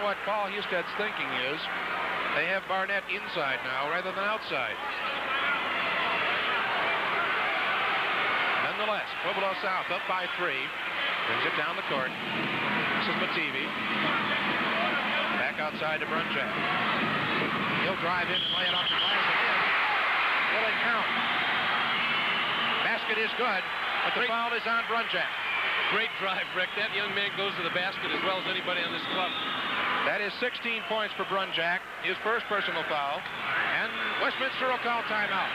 what Paul Hustead's thinking is. They have Barnett inside now rather than outside. Nonetheless, Pueblo South up by 3. Brings it down the court. This is Mativi. Back outside to Brunjack. He'll drive in and lay it off the glass and in. Will it count? Basket is good, but the foul is on Brunjack. Great drive, Rick. That young man goes to the basket as well as anybody on this club. That is 16 points for Brunjack, his first personal foul. And Westminster will call timeout.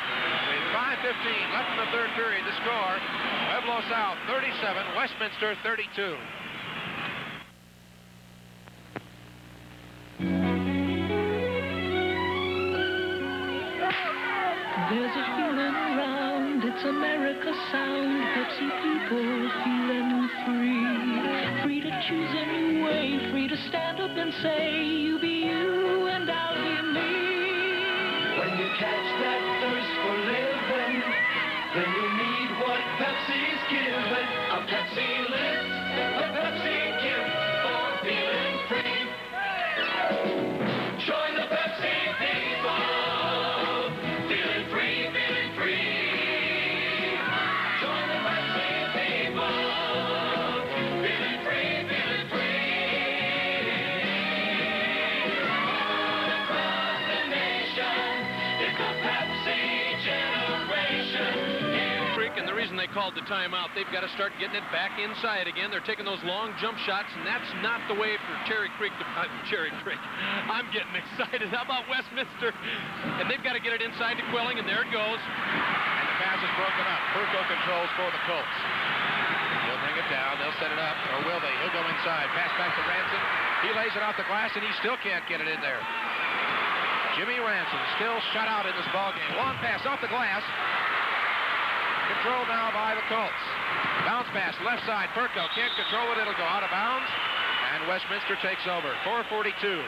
With 5:15 left in the third period, the score, Pueblo South 37, Westminster 32. There's a feeling around, it's America sound, Pepsi people feeling free. Free to choose a new way, free to stand up and say, you be you and I'll be me. When you catch that thirst for living, then you need what Pepsi's giving. A Pepsi lift, a Pepsi gift for feeling free. Join the Pepsi people. Feeling free, feeling free. Join the Pepsi people. Feeling free, feeling free. All across the nation, it's a Pepsi generation. And the reason they called the timeout, they've got to start getting it back inside again. They're taking those long jump shots, and that's not the way for Cherry Creek to... Cherry Creek. I'm getting excited. How about Westminster? And they've got to get it inside to Quilling, and there it goes. And the pass is broken up. Perko controls for the Colts. They'll bring it down. They'll set it up. Or will they? He'll go inside. Pass back to Ranson. He lays it off the glass, and he still can't get it in there. Jimmy Ranson still shut out in this ballgame. Long pass off the glass. Controlled now by the Colts. Bounce pass, left side. Perko can't control it. It'll go out of bounds. And Westminster takes over. 4:42.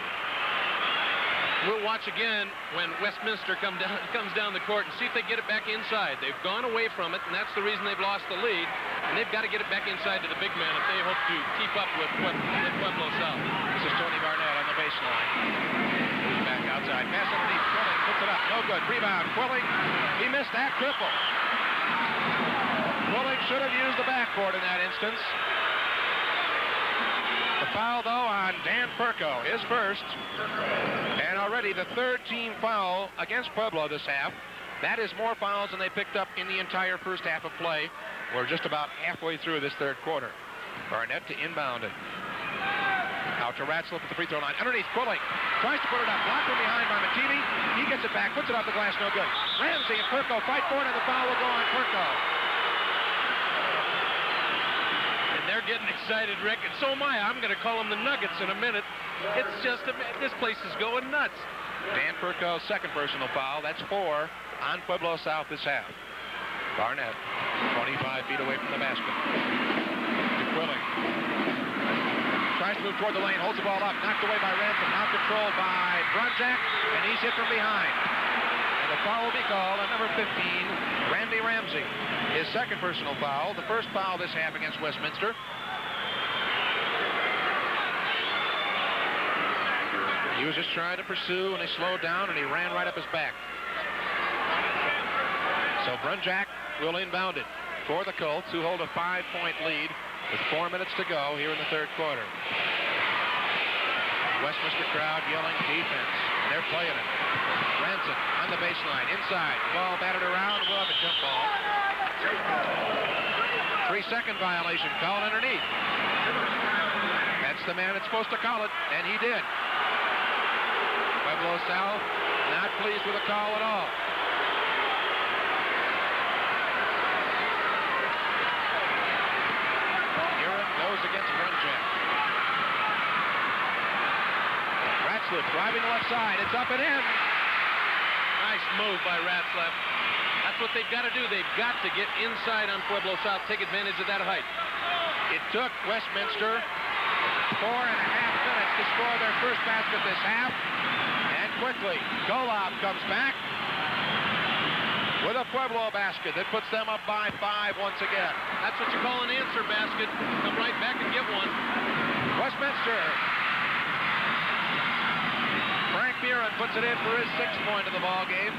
We'll watch again when Westminster comes down the court and see if they get it back inside. They've gone away from it, and that's the reason they've lost the lead. And they've got to get it back inside to the big man if they hope to keep up with Pueblo South. This is Tony Barnett on the baseline. Moves back outside. Pass underneath. Quilling puts it up. No good. Rebound. Quilling. He missed that triple. Quilling should have used the backboard in that instance. The foul, though, on Dan Perko, his first. And already the third team foul against Pueblo this half. That is more fouls than they picked up in the entire first half of play. We're just about halfway through this third quarter. Barnett to inbound it. Out to Ratzlaff at the free throw line. Underneath, Quilling tries to put it up. Blocked from behind by Mativi. He gets it back, puts it off the glass, no good. Ramsey and Perko fight for it, and the foul will go on Perko. They're getting excited, Rick, and so am I. I'm going to call them the Nuggets in a minute. It's just, this place is going nuts. Dan Perko's second personal foul. That's 4 on Pueblo South this half. Barnett, 25 feet away from the basket. To Quilling. Tries to move toward the lane, holds the ball up, knocked away by Ransom, now controlled by Brunjack, and he's hit from behind. And the foul will be called on number 15, Randy Ramsey. His second personal foul, the first foul this half against Westminster. He was just trying to pursue, and he slowed down, and he ran right up his back. So Brunjack will inbound it for the Colts, who hold a 5-point lead with 4 minutes to go here in the third quarter. Westminster crowd yelling defense. They're playing it. Ranson on the baseline, inside. Ball batted around. We'll have a jump ball. 3-second violation called underneath. That's the man that's supposed to call it, and he did. Pueblo South not pleased with the call at all. Aaron goes against Brunjack. Ratzlaff driving left side. It's up and in. Nice move by Ratzlaff. That's what they've got to do. They've got to get inside on Pueblo South, take advantage of that height. It took Westminster 4.5 minutes to score their first basket this half. And quickly, Golov comes back with a Pueblo basket that puts them up by 5 once again. That's what you call an answer basket. Come right back and get one. Westminster Murin puts it in for his 6th point of the ball game.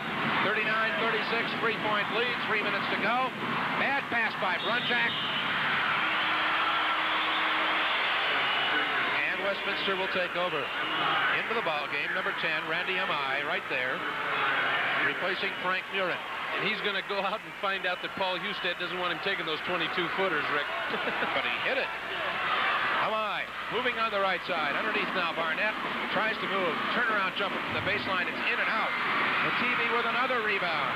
39-36, 3-point lead, 3 minutes to go. Bad pass by Brunjack. And Westminster will take over. Into the ball game, number 10, Randy Amai, right there, replacing Frank Murin. And he's going to go out and find out that Paul Hustead doesn't want him taking those 22-footers, Rick. But he hit it. Amai moving on the right side. Underneath now, Barnett tries to move. Turnaround jumper from the baseline. It's in and out. And TV with another rebound.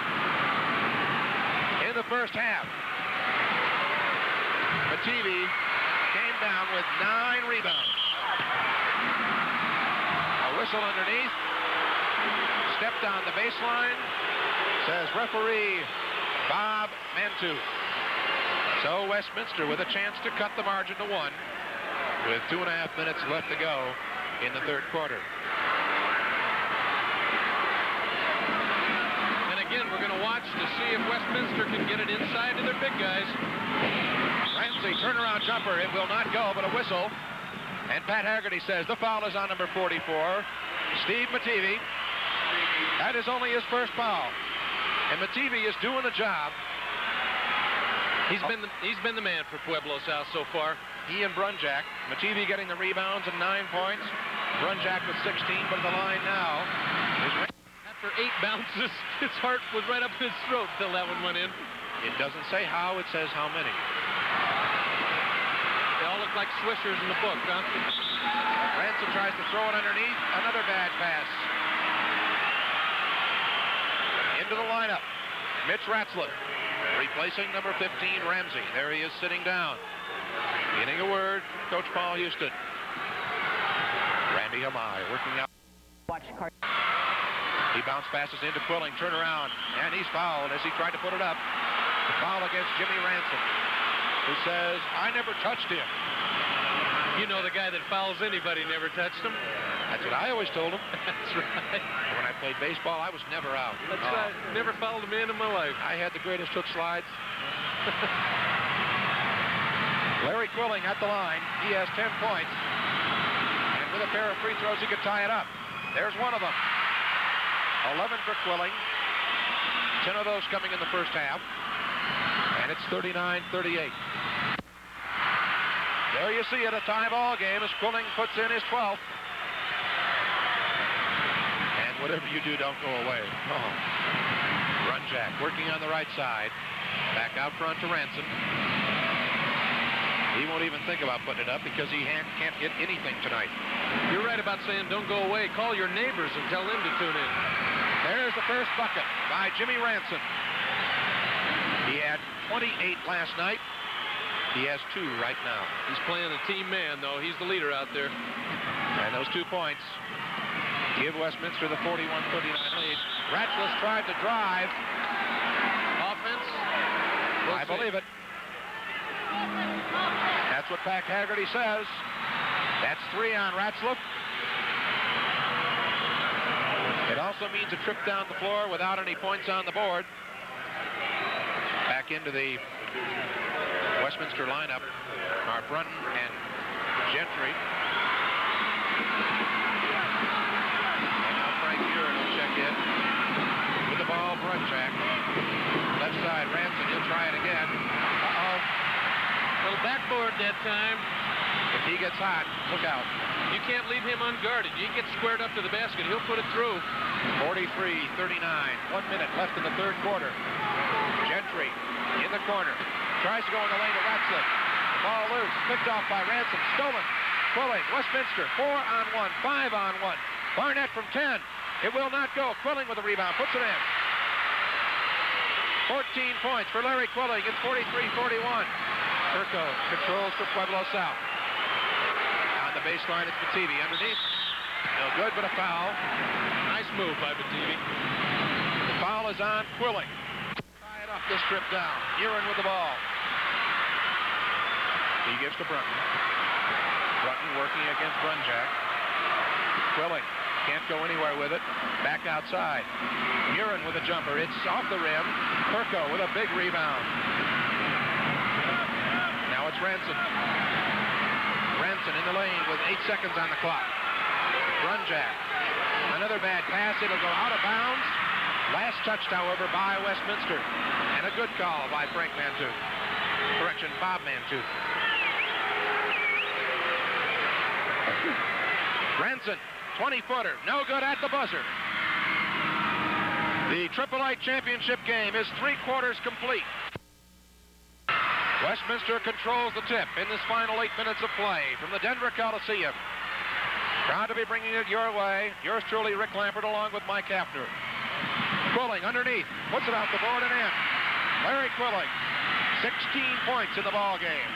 In the first half, Mativi came down with 9 rebounds. A whistle underneath. Stepped on the baseline. Says referee Bob Mantu. So Westminster with a chance to cut the margin to 1 with 2.5 minutes left to go in the third quarter. And again, we're going to watch to see if Westminster can get it inside to their big guys. Ramsey, turnaround jumper. It will not go, but a whistle. And Pat Haggerty says the foul is on number 44, Steve Mativi. That is only his first foul. And Mativi is doing the job. He's been the man for Pueblo South so far. He and Brunjack. Mativi getting the rebounds and 9 points. Brunjack with 16, but the line now is... After 8 bounces, his heart was right up his throat till that one went in. It doesn't say how, it says how many. They all look like swishers in the book, huh? Ransom tries to throw it underneath. Another bad pass. Into the lineup, Mitch Ratzlaff, replacing number 15, Ramsey. There he is sitting down. Getting a word from Coach Paul Houston. Randy Amai working out. He bounced passes into Quilling, turn around, and he's fouled as he tried to put it up. The foul against Jimmy Ransom, who says, I never touched him. You know the guy that fouls anybody never touched him. That's what I always told him. That's right. When I played baseball, I was never out. That's right. Never fouled a man in my life. I had the greatest hook slides. Larry Quilling at the line. He has 10 points. And with a pair of free throws, he could tie it up. There's one of them. 11 for Quilling. 10 of those coming in the first half. And it's 39-38. There you see it, a tie ball game as Quilling puts in his 12th. And whatever you do, don't go away. Oh. Brunjack working on the right side. Back out front to Ransom. He won't even think about putting it up because he can't hit anything tonight. You're right about saying don't go away. Call your neighbors and tell them to tune in. There's the first bucket by Jimmy Ransom. He had 28 last night. He has 2 right now. He's playing a team man, though. He's the leader out there. And those 2 points give Westminster the 41-39 lead. Ratcliffe tried to drive. Offense? I believe it. That's what Pat Haggerty says. That's 3 on Ratcliffe. It also means a trip down the floor without any points on the board. Back into the Westminster lineup are Brunton and Gentry. And now Frank Murin will check in. With the ball, Brunjack. Left side, Ransom. He'll try it again. Uh-oh. Little backboard that time. If he gets hot, look out. You can't leave him unguarded. You get squared up to the basket, he'll put it through. 43-39. 1 minute left in the third quarter. Gentry in the corner. Tries to go in the lane to Ratcliffe. The ball loose. Picked off by Ransom. Stolen. Quilling. Westminster. 4-on-1. 5-on-1. Barnett from 10. It will not go. Quilling with a rebound. Puts it in. 14 points for Larry Quilling. It's 43-41. Turco controls for Pueblo South. On the baseline, it's Mativi. Underneath. No good, but a foul. Nice move by Mativi. The foul is on Quilling. Off this trip down. Murin with the ball. He gives to Brunton. Brunton working against Brunjack. Quilling can't go anywhere with it. Back outside. Murin with a jumper. It's off the rim. Turco with a big rebound. Now it's Ransom. Ransom in the lane with 8 seconds on the clock. Brunjack Another bad pass. It'll go out of bounds. Last touched, however, by Westminster. And a good call by Frank Mantooth. Correction, Bob Mantooth. Branson, 20-footer. No good at the buzzer. The Triple-A championship game is 3/4 complete. Westminster controls the tip in this final 8 minutes of play from the Denver Coliseum. Proud to be bringing it your way. Yours truly, Rick Lampert, along with Mike Hafner. Quilling underneath, puts it out the board and in. Larry Quilling, 16 points in the ball game.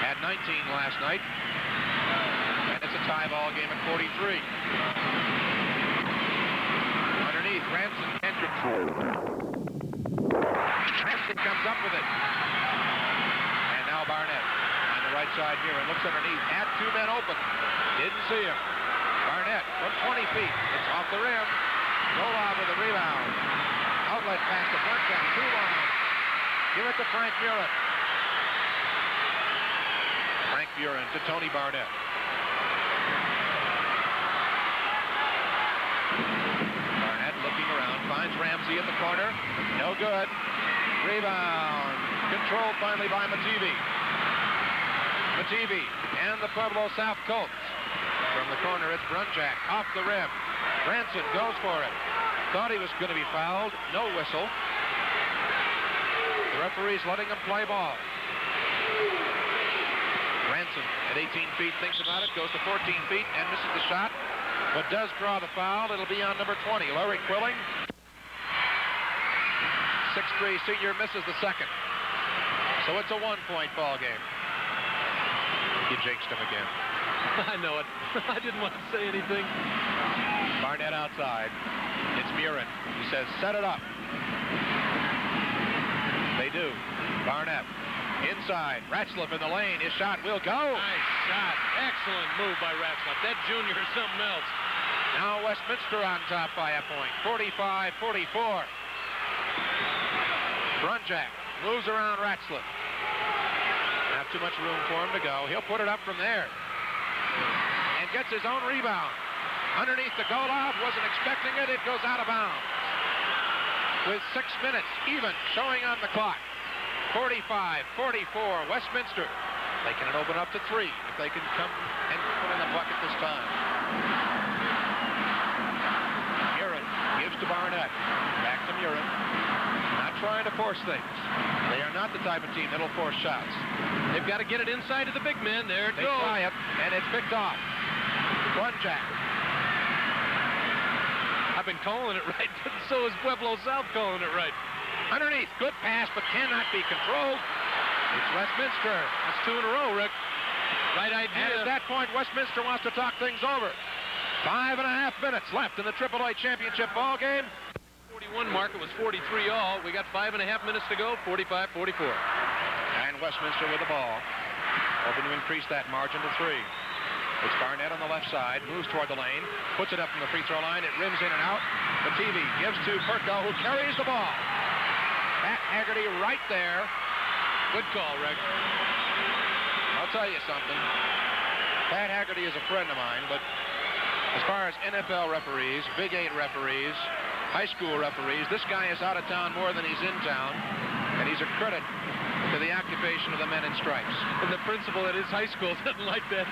Had 19 last night. And it's a tie ball game at 43. Underneath, Ranson can't control. Ranson comes up with it. And now Barnett on the right side here and looks underneath. Had 2 men open. Didn't see him. Barnett from 20 feet. It's off the rim. Golov with a rebound. Outlet pass to Bruncheck. 2 line. Give it to Frank Murin. Frank Murin to Tony Barnett. Barnett looking around. Finds Ramsey at the corner. No good. Rebound. Controlled finally by Mativi. Mativi and the Pueblo South Colts. From the corner, it's Bruncheck. Off the rim. Branson goes for it. Thought he was going to be fouled. No whistle. The referee's letting him play ball. Branson at 18 feet thinks about it, goes to 14 feet and misses the shot, but does draw the foul. It'll be on number 20, Larry Quilling. 6'3" senior misses the second. So it's a 1-point ball game. You jinxed him again. I know it. I didn't want to say anything. Barnett outside. It's Murin. He says, set it up. They do. Barnett inside. Ratzlaff in the lane. His shot will go. Nice shot. Excellent move by Ratzlaff. That junior is something else. Now Westminster on top by a point. 45-44. Bruncheck moves around Ratzlaff. Not too much room for him to go. He'll put it up from there. And gets his own rebound. Underneath the Golov, wasn't expecting it. It goes out of bounds. With 6 minutes even showing on the clock. 45-44, Westminster. Making it open up to 3 if they can come and put in the bucket this time. Murin gives to Barnett. Back to Murin. Not trying to force things. They are not the type of team that'll force shots. They've got to get it inside of the big man. There it They goes. try it, and it's picked off. Bruncheck. I've been calling it right, but so is Pueblo South calling it right. Underneath, good pass, but cannot be controlled. It's Westminster. That's 2 in a row, Rick. Right And idea. at that point, Westminster wants to talk things over. 5.5 minutes left in the Triple-A championship ball game. 41 mark. It was 43 all. We got 5.5 minutes to go. 45-44. And Westminster with the ball. Hoping to increase that margin to 3. It's Barnett on the left side, moves toward the lane, puts it up from the free throw line. It rims in and out. Mativi gives to Perko, who carries the ball. Pat Haggerty right there. Good call, Rick. I'll tell you something. Pat Haggerty is a friend of mine, but as far as NFL referees, Big 8 referees, high school referees, this guy is out of town more than he's in town, and he's a credit to the occupation of the men in stripes. And the principal at his high school doesn't like that.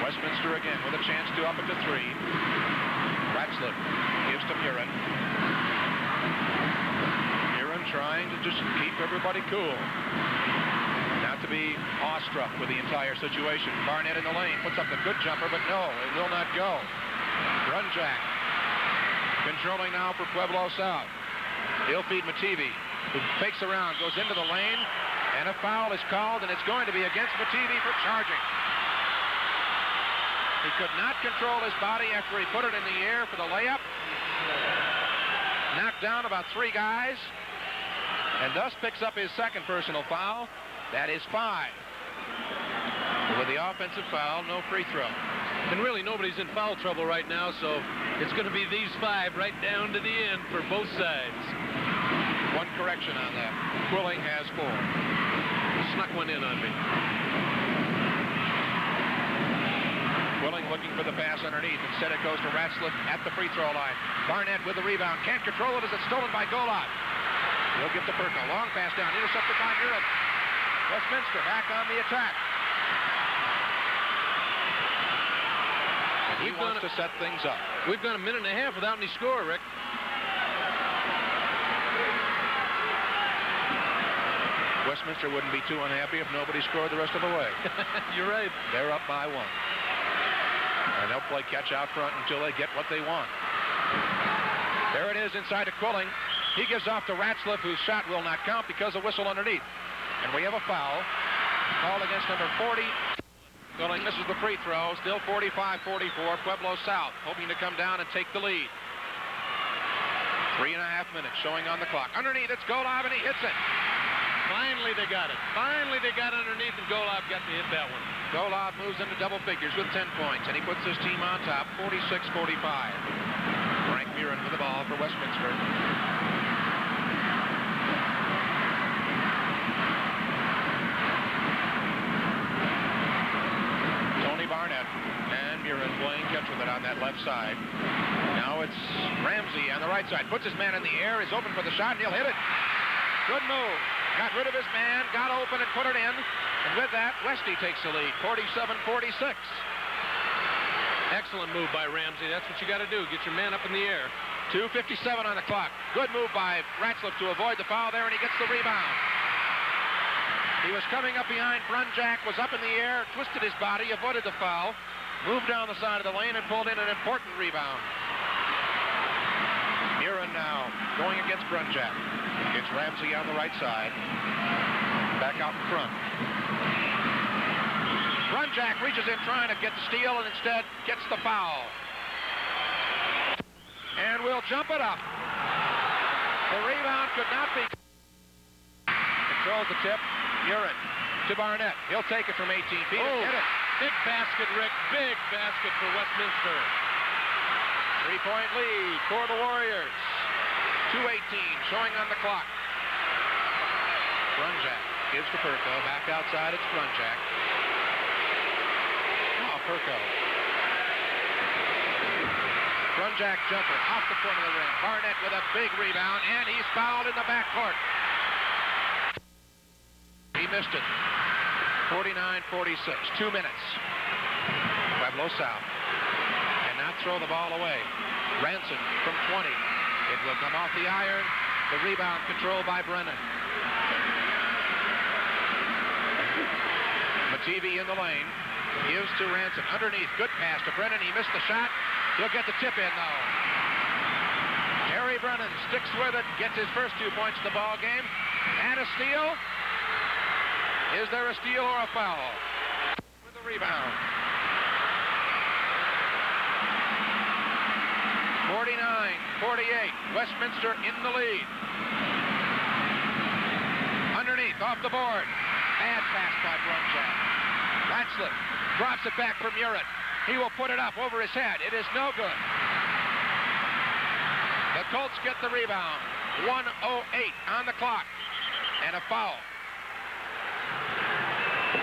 Westminster again with a chance to up it to 3. Ratzlaff gives to Murin. Murin trying to just keep everybody cool. Not to be awestruck with the entire situation. Barnett in the lane puts up the good jumper, but no, it will not go. Bruncheck controlling now for Pueblo South. He'll feed Mativi, who fakes around, goes into the lane, and a foul is called, and it's going to be against Mativi for charging. He could not control his body after he put it in the air for the layup. Knocked down about 3 guys, and thus picks up his second personal foul. That is 5. With the offensive foul, no free throw. And really, nobody's in foul trouble right now, so it's going to be these 5 right down to the end for both sides. One correction on that. Quilling has 4. Snuck one in on me. Quilling looking for the pass underneath. Instead, it goes to Ratzlaff at the free throw line. Barnett with the rebound. Can't control it as it's stolen by Golod. He'll get to Perko. Long pass down. Intercepted by Murin. Westminster back on the attack. And he wants to set things up. We've gone a minute and a half without any score, Rick. Westminster wouldn't be too unhappy if nobody scored the rest of the way. You're right. They're up by 1. And they'll play catch out front until they get what they want. There it is inside to Quilling. He gives off to Ratzlaff, whose shot will not count because of whistle underneath. And we have a foul called against number 40. Quilling misses the free throw. Still 45-44. Pueblo South hoping to come down and take the lead. 3.5 minutes showing on the clock. Underneath, it's Golov, and he hits it. Finally, they got it. Finally, they got underneath, and Golov got to hit that one. Golov moves into double figures with 10 points, and he puts his team on top, 46-45. Frank Murin with the ball for Westminster. Tony Barnett and Murin playing catch with it on that left side. Now it's Ramsey on the right side. Puts his man in the air, is open for the shot, and he'll hit it. Good move. Got rid of his man, got open and put it in. And with that, Westy takes the lead, 47-46. Excellent move by Ramsey. That's what you got to do. Get your man up in the air. 2:57 on the clock. Good move by Ratzlaff to avoid the foul there, and he gets the rebound. He was coming up behind Brunjack, was up in the air, twisted his body, avoided the foul, moved down the side of the lane, and pulled in an important rebound. Murin now going against Brunjack. It's Ramsey on the right side. Back out in front. Brunjack reaches in trying to get the steal and instead gets the foul. And we'll jump it up. The rebound could not be. Controls the tip. Murin to Barnett. He'll take it from 18 feet and hit it. Big basket, Rick. Big basket for Westminster. 3-point lead for the Warriors. 2:18 showing on the clock. Brunjack gives to Perko. Back outside, it's Brunjack. Oh, Perko. Brunjack jumper off the front of the rim. Barnett with a big rebound, and he's fouled in the backcourt. He missed it. 49-46. 2 minutes. Pueblo South cannot throw the ball away. Ranson from 20. It will come off the iron. The rebound controlled by Brennan. Mativi in the lane. Gives to Ranson. Underneath. Good pass to Brennan. He missed the shot. He'll get the tip in, though. Harry Brennan sticks with it. Gets his first 2 points in the ball game. And a steal. Is there a steal or a foul? With the rebound. 49-48. Westminster in the lead. Underneath, off the board. Bad pass by Brunjack. Ratzlaff drops it back for Murin. He will put it up over his head. It is no good. The Colts get the rebound. 1:08 on the clock. And a foul.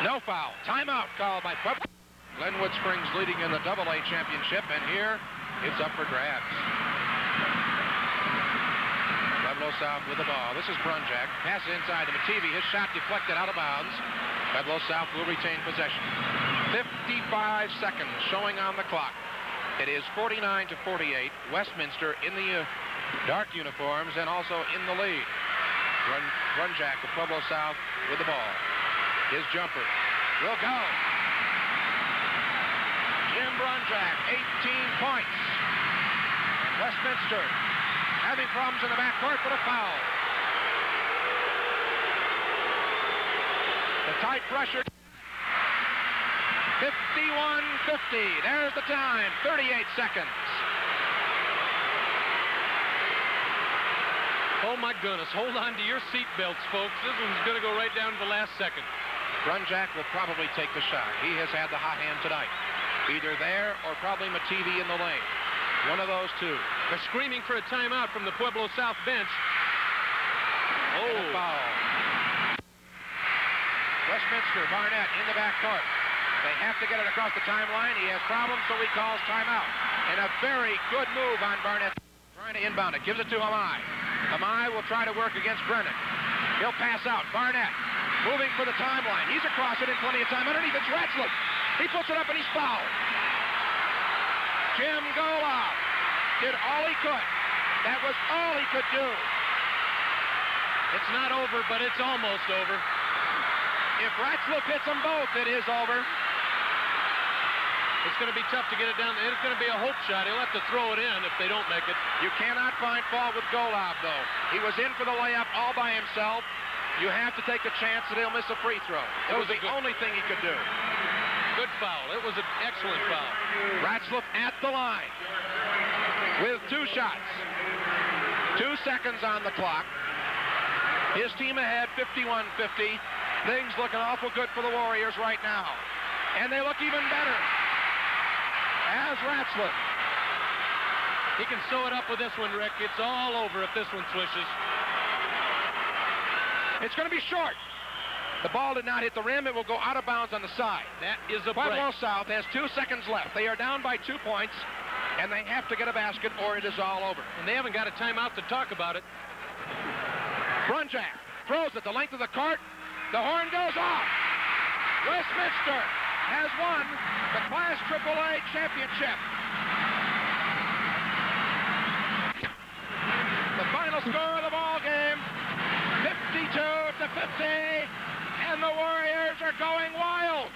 No foul. Timeout called by Pueblo. Glenwood Springs leading in the AA championship, and here it's up for grabs. Pueblo South with the ball. This is Brunjack. Pass inside to Mativi. His shot deflected out of bounds. Pueblo South will retain possession. 55 seconds showing on the clock. It is 49-48. Westminster in the dark uniforms and also in the lead. Brunjack of Pueblo South with the ball. His jumper will go. Jim Brunjack, 18 points. And Westminster having problems in the backcourt, but a foul. The tight pressure. 51-50. There's the time. 38 seconds. Oh, my goodness. Hold on to your seat belts, folks. This one's going to go right down to the last second. Brunjack will probably take the shot. He has had the hot hand tonight. Either there or probably Mativi in the lane. One of those two. They're screaming for a timeout from the Pueblo South bench. Oh, foul. Westminster, Barnett in the backcourt. They have to get it across the timeline. He has problems, so he calls timeout. And a very good move on Barnett. Trying to inbound it. Gives it to Hamai. Hamai will try to work against Brennan. He'll pass out. Barnett moving for the timeline. He's across it in plenty of time. Underneath it's Ratzlaff. He puts it up and he's fouled. Jim Golov did all he could. That was all he could do. It's not over, but it's almost over. If Ratzlaff hits them both, it is over. It's going to be tough to get it down. It's going to be a hope shot. He'll have to throw it in if they don't make it. You cannot find fault with Golov, though. He was in for the layup all by himself. You have to take a chance that he'll miss a free throw. It was the only thing he could do. Good foul. It was an excellent foul. Ratzlaff at the line with 2 shots. 2 seconds on the clock. His team ahead, 51-50. Things looking awful good for the Warriors right now. And they look even better. As Ratzlaff. He can sew it up with this one, Rick. It's all over if this one swishes. It's going to be short. The ball did not hit the rim. It will go out of bounds on the side. That is a break. Pueblo South has 2 seconds left. They are down by 2 points, and they have to get a basket or it is all over. And they haven't got a timeout to talk about it. Brunjak throws it the length of the court. The horn goes off. Westminster has won the Class AAA championship. The final score of the ball game, 52-50, and the Warriors are going wild.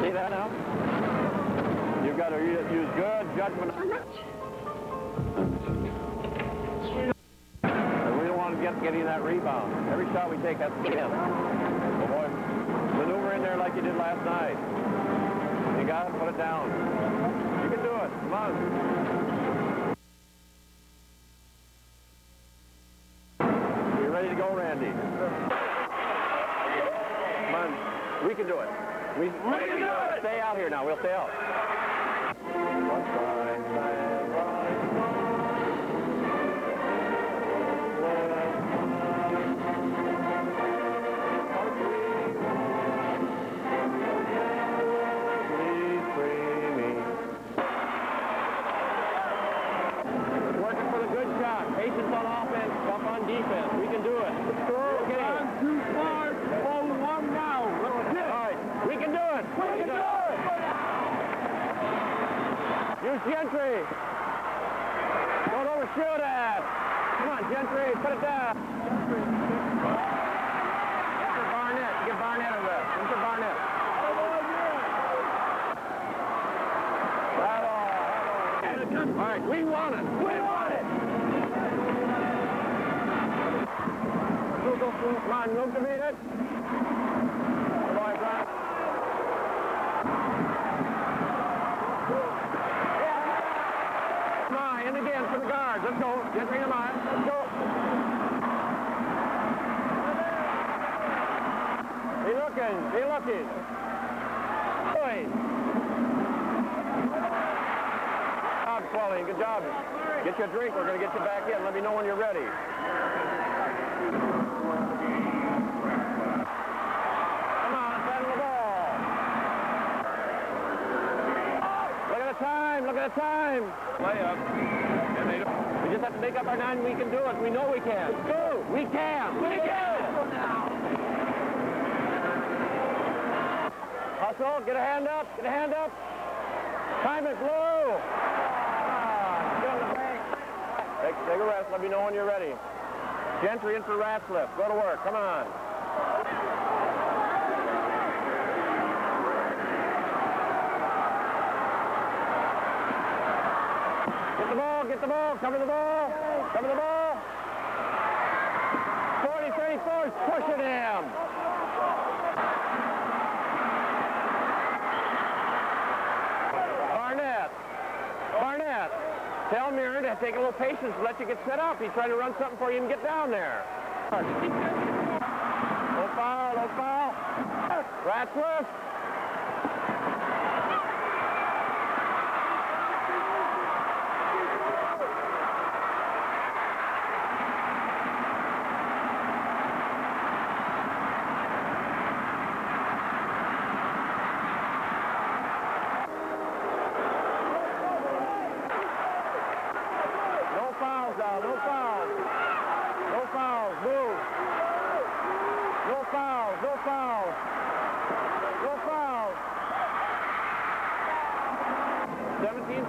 See that now? You've got to use good judgment. We don't want to get getting that rebound. Every shot we take has to get in. Oh boy, maneuver in there like you did last night. You got to put it down. You can do it. Come on. You ready to go, Randy? Come on. We can do it. We can do it. Stay out here now. We'll stay out. Working for the good shot. Patience on offense, tough on defense. We can do it. Okay. 1, 2, 4, 1 now. All right. We can do it. We can do it. Use Gentry. Don't overshoot it. Come on, Gentry. Put it down. Mr. Barnett. Get Barnett a rest. Mr. Barnett. All right. We want it. We want it. Come on, move to meet it. Come on, Brian. In again for the guards. Let's go. Gentry and Amaya. Let's go. Be looking. Be looking. Good job, Swelling. Good job. Get your drink. We're going to get you back in. Let me know when you're ready. Come on, settle the ball. Look at the time. Look at the time. Play up. We just have to make up our mind. We can do it. We know we can. Let's go. We can. We can. Hustle. Get a hand up. Get a hand up. Time it. Blow. Take a rest. Let me know when you're ready. Gentry in for Ratzlaff. Go to work. Come on. Get the ball. Get the ball. Cover the ball. Cover the ball. 40, 34. Pushing him. Barnett. Barnett. Tell Mirror to take a little patience to let you get set up. He's trying to run something for you and get down there. Low foul. Low foul. Ratzlaff.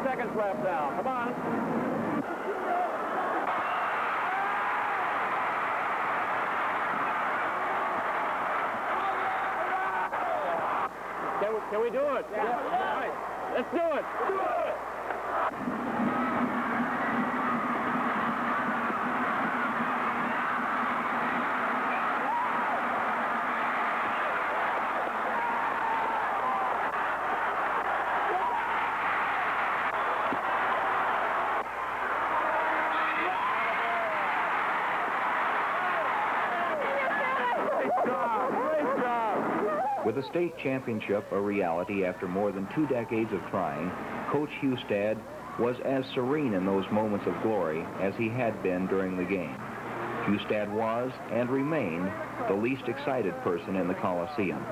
seconds left now. Come on. Can we do it? Yeah. All right. Let's do it. Do it. With the state championship a reality after more than 2 decades of trying, Coach Hustead was as serene in those moments of glory as he had been during the game. Hustead was, and remained, the least excited person in the Coliseum.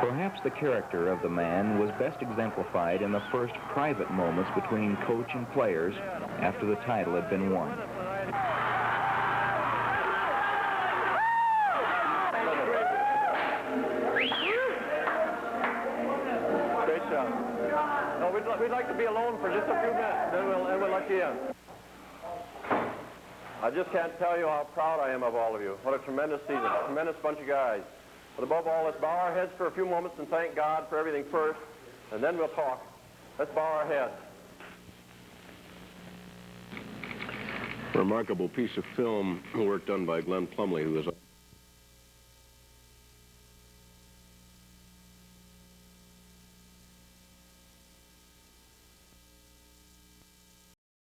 Perhaps the character of the man was best exemplified in the first private moments between coach and players after the title had been won. No, we'd like to be alone for just a few minutes, then we'll let you in. I just can't tell you how proud I am of all of you. What a tremendous season, a tremendous bunch of guys. But above all, let's bow our heads for a few moments and thank God for everything first, and then we'll talk. Let's bow our heads. Remarkable piece of film work done by Glenn Plumley, who was